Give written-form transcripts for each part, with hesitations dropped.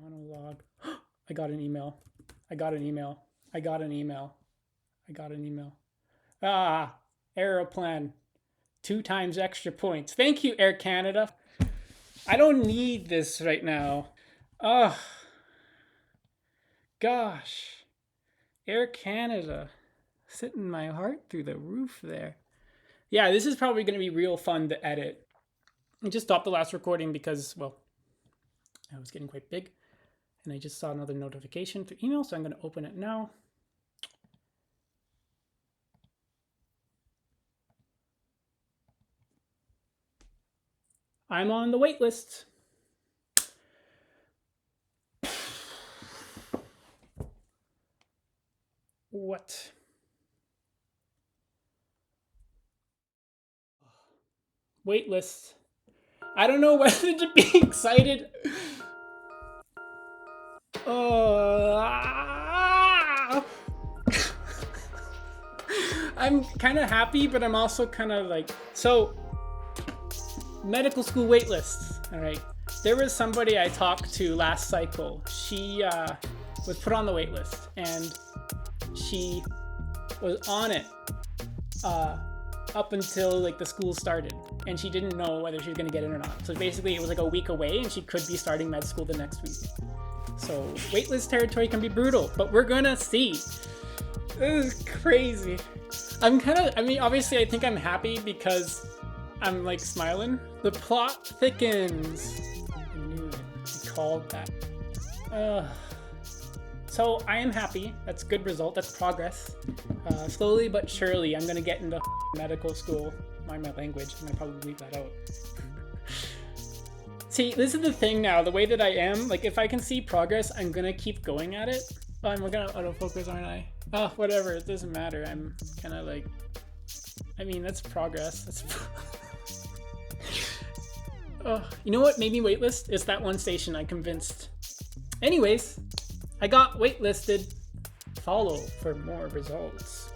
Monologue. I got an email. I got an email. I got an email. I got an email. Ah, Aeroplan. 2 times extra points. Thank you, Air Canada. I don't need this right now. Oh, gosh. Air Canada. Sitting my heart through the roof there. Yeah, this is probably going to be real fun to edit. I just stopped the last recording because, well, I was getting quite big. And I just saw another notification through email, so I'm going to open it now. I'm on the wait list. What? Wait list. I don't know whether to be excited. I'm kind of happy, but I'm also kind of like, so medical school wait lists. All right. There was somebody I talked to last cycle. She was put on the wait list, and she was on it up until like the school started, and she didn't know whether she was going to get in or not. So basically, it was like a week away, and she could be starting med school the next week. So waitlist territory can be brutal, but we're gonna see. This is crazy. Obviously I think I'm happy because I'm like smiling. The plot thickens. I knew it. I called that. So I am happy. That's a good result. That's progress. Slowly but surely, I'm gonna get into medical school. Mind my language. I'm gonna probably leave that out. See, this is the thing now. The way that I am, like, if I can see progress, I'm gonna keep going at it. Oh, I'm gonna autofocus, aren't I? Oh, whatever. It doesn't matter. I'm kind of like, that's progress. That's. Oh, you know what made me waitlist? It's that one station I convinced. Anyways, I got waitlisted. Follow for more results.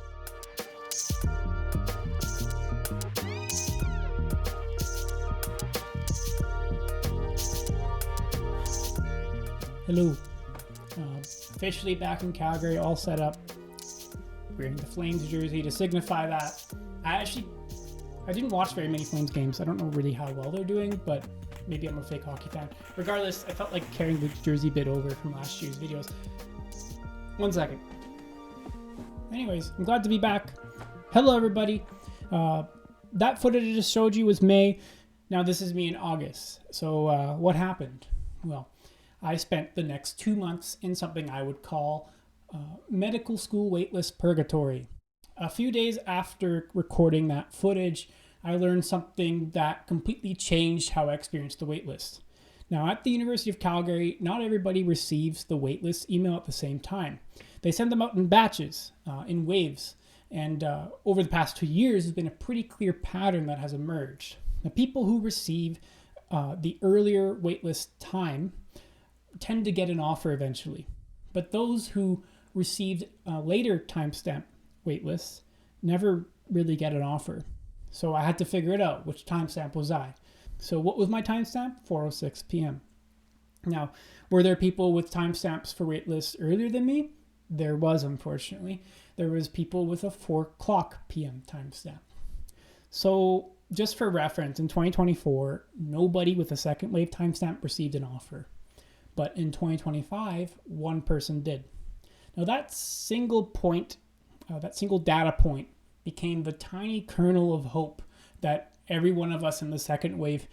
Hello. Officially back in Calgary, all set up. Wearing the Flames jersey to signify that. I didn't watch very many Flames games. I don't know really how well they're doing, but maybe I'm a fake hockey fan. Regardless, I felt like carrying the jersey bit over from last year's videos. 1 second. Anyways, I'm glad to be back. Hello, everybody. That footage I just showed you was May. Now this is me in August. So what happened? Well, I spent the next 2 months in something I would call medical school waitlist purgatory. A few days after recording that footage, I learned something that completely changed how I experienced the waitlist. Now, at the University of Calgary, not everybody receives the waitlist email at the same time. They send them out in batches, in waves. And over the past 2 years, there's been a pretty clear pattern that has emerged. The people who receive the earlier waitlist time tend to get an offer eventually. But those who received later timestamp waitlists never really get an offer. So I had to figure it out. Which timestamp was I? So what was my timestamp? 4:06 p.m. Now, were there people with timestamps for waitlists earlier than me? There was, unfortunately. There was people with a 4:00 p.m. timestamp. So just for reference, in 2024, nobody with a second wave timestamp received an offer. But in 2025, one person did. Now that single data point became the tiny kernel of hope that every one of us in the second wave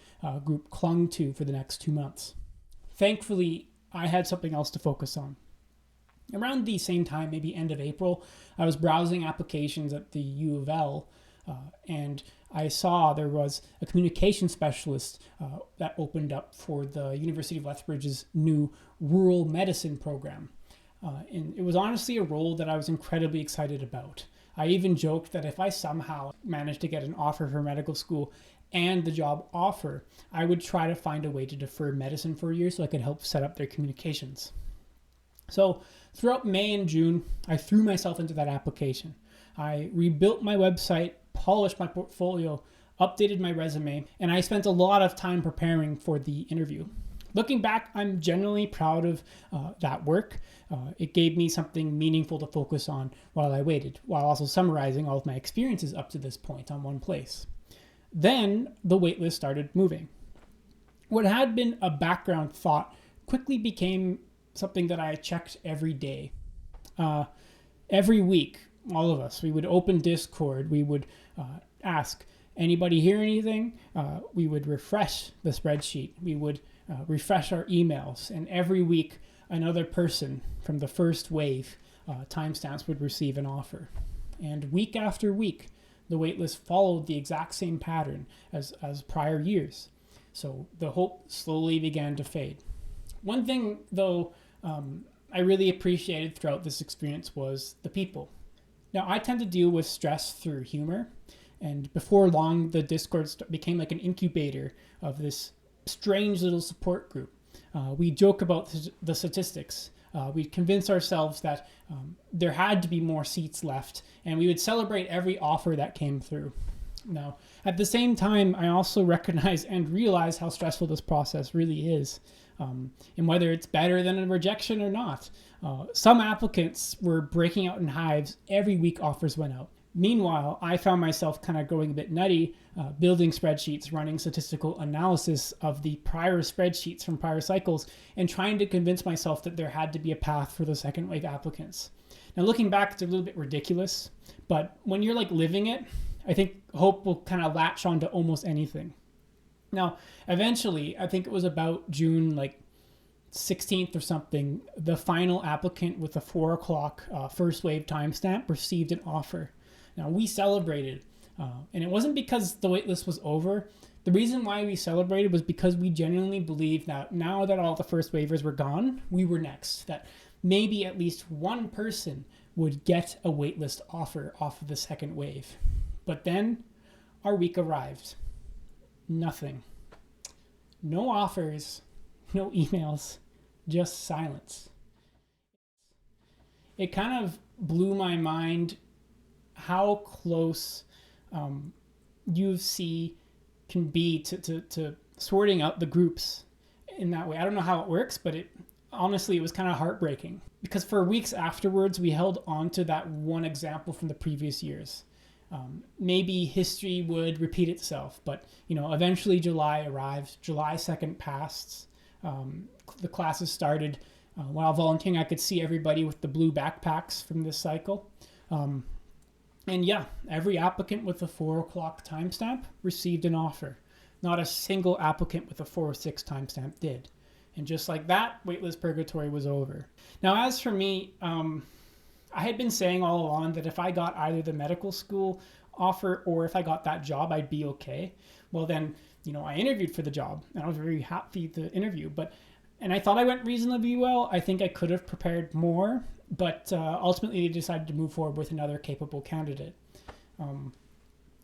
group clung to for the next 2 months. Thankfully, I had something else to focus on. Around the same time, maybe end of April, I was browsing applications at the U of L, and I saw there was a communication specialist that opened up for the University of Lethbridge's new rural medicine program. And it was honestly a role that I was incredibly excited about. I even joked that if I somehow managed to get an offer for medical school and the job offer, I would try to find a way to defer medicine for a year so I could help set up their communications. So throughout May and June, I threw myself into that application. I rebuilt my website, polished my portfolio, updated my resume, and I spent a lot of time preparing for the interview. Looking back, I'm genuinely proud of that work. It gave me something meaningful to focus on while I waited, while also summarizing all of my experiences up to this point on one place. Then the waitlist started moving. What had been a background thought quickly became something that I checked every day. Every week, all of us, we would open Discord, we would ask, anybody hear anything? We would refresh the spreadsheet, we would refresh our emails, and every week another person from the first wave timestamps would receive an offer. And week after week, the waitlist followed the exact same pattern as prior years. So the hope slowly began to fade. One thing, though, I really appreciated throughout this experience was the people. Now, I tend to deal with stress through humor, and before long, the Discord became like an incubator of this strange little support group. We joke about the statistics. We'd convince ourselves that there had to be more seats left, and we would celebrate every offer that came through. Now, at the same time, I also recognize and realize how stressful this process really is, and whether it's better than a rejection or not. Some applicants were breaking out in hives every week offers went out. Meanwhile, I found myself kind of going a bit nutty, building spreadsheets, running statistical analysis of the prior spreadsheets from prior cycles, and trying to convince myself that there had to be a path for the second wave applicants. Now, looking back, it's a little bit ridiculous, but when you're like living it, I think hope will kind of latch onto almost anything. Now, eventually, I think it was about June 16th or something, the final applicant with the 4 o'clock first wave timestamp received an offer. Now, we celebrated, and it wasn't because the waitlist was over. The reason why we celebrated was because we genuinely believed that now that all the first waivers were gone, we were next, that maybe at least one person would get a waitlist offer off of the second wave. But then our week arrived. Nothing. No offers, no emails, just silence. It kind of blew my mind how close UFC can be to sorting out the groups in that way. I don't know how it works, but honestly, it was kind of heartbreaking. Because for weeks afterwards, we held on to that one example from the previous years. Maybe history would repeat itself, but eventually July arrived. July 2nd passed. The classes started. While volunteering, I could see everybody with the blue backpacks from this cycle. And yeah, every applicant with a 4 o'clock timestamp received an offer. Not a single applicant with a 4 or 6 timestamp did. And just like that, Waitlist Purgatory was over. Now, as for me, I had been saying all along that if I got either the medical school offer or if I got that job, I'd be okay. Well, then, I interviewed for the job and I was very happy to interview, and I thought I went reasonably well. I think I could have prepared more, but ultimately they decided to move forward with another capable candidate.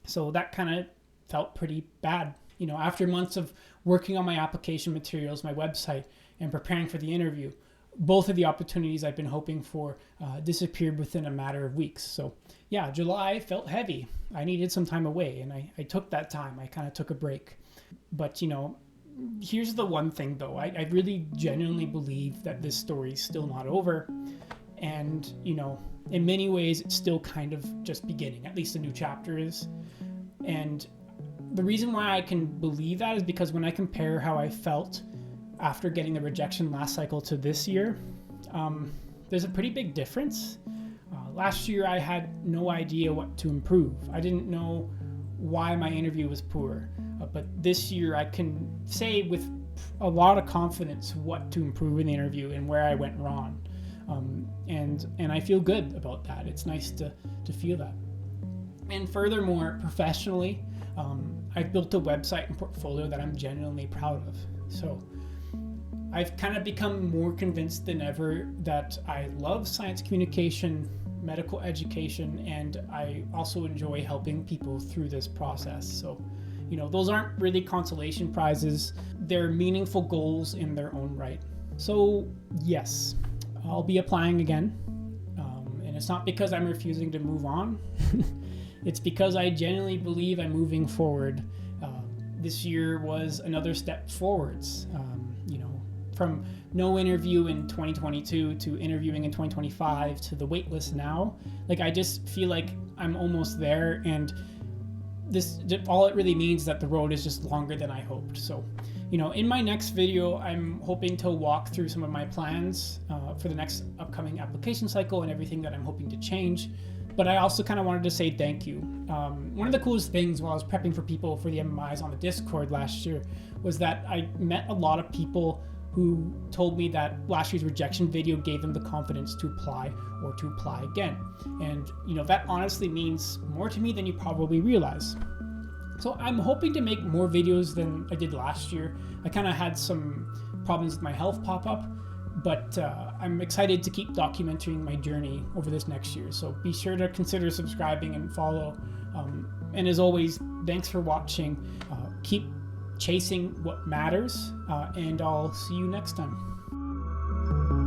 So that kind of felt pretty bad. After months of working on my application materials, my website, and preparing for the interview, both of the opportunities I've been hoping for disappeared within a matter of weeks. So yeah, July felt heavy. I needed some time away, and I took that time. I kind of took a break. But, here's the one thing, though. I really genuinely believe that this story is still not over. And, in many ways, it's still kind of just beginning. At least a new chapter is. And the reason why I can believe that is because when I compare how I felt after getting the rejection last cycle to this year, there's a pretty big difference. Last year, I had no idea what to improve. I didn't know why my interview was poor. But this year, I can say with a lot of confidence what to improve in the interview and where I went wrong. And I feel good about that. It's nice to feel that. And furthermore, professionally, I've built a website and portfolio that I'm genuinely proud of. So I've kind of become more convinced than ever that I love science communication, medical education, and I also enjoy helping people through this process. So, those aren't really consolation prizes. They're meaningful goals in their own right. So yes, I'll be applying again. And it's not because I'm refusing to move on. It's because I genuinely believe I'm moving forward. This year was another step forwards. from no interview in 2022 to interviewing in 2025 to the waitlist now. Like, I just feel like I'm almost there, and this, all it really means is that the road is just longer than I hoped. So, you know, in my next video, I'm hoping to walk through some of my plans for the next upcoming application cycle and everything that I'm hoping to change. But I also kind of wanted to say thank you. One of the coolest things while I was prepping for people for the MMIs on the Discord last year was that I met a lot of people who told me that last year's rejection video gave them the confidence to apply or to apply again. And, you know, that honestly means more to me than you probably realize. So I'm hoping to make more videos than I did last year. I kind of had some problems with my health pop up, but I'm excited to keep documenting my journey over this next year. So be sure to consider subscribing and follow. And as always, thanks for watching. Keep chasing what matters, and I'll see you next time.